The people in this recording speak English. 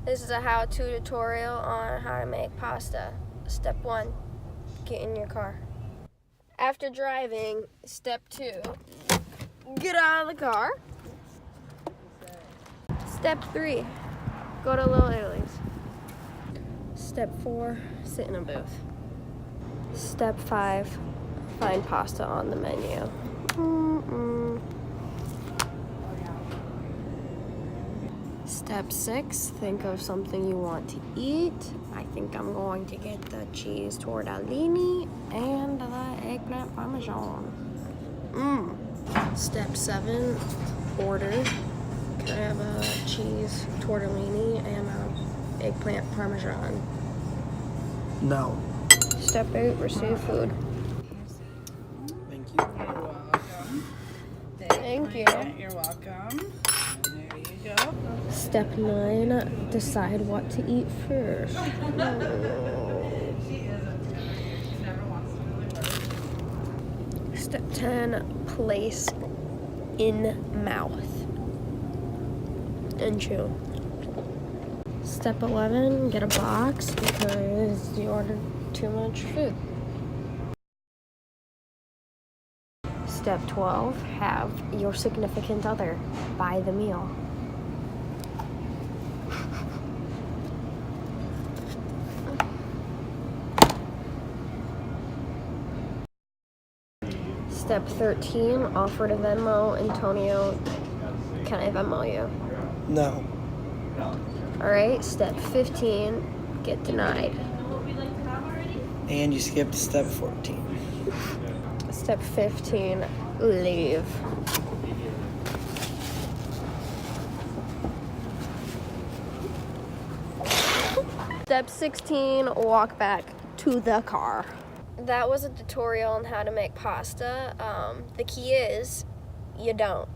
This is a how-to tutorial on how to make pasta. Step 1, get in your car. After driving, step 2, get out of the car. Step 3, go to Little Italy's. Step 4, sit in a booth. Step 5, find pasta on the menu. Step 6, think of something you want to eat. I think I'm going to get the cheese tortellini and the eggplant parmesan. Step 7, order. Can I have a cheese tortellini and a eggplant parmesan? No. Step 8, receive food. Thank you. You're welcome. Thank you. You're welcome. There you go. Step 9, decide what to eat first. Step 10, place in mouth and chew. Step 11, get a box because you ordered too much food. Step 12, have your significant other buy the meal. Step 13, offer to Venmo Antonio. Can I Venmo you? No. Alright, step 15, get denied. And you skipped step 14. Step 15, leave. Step 16, walk back to the car. That was a tutorial on how to make pasta. The key is, you don't.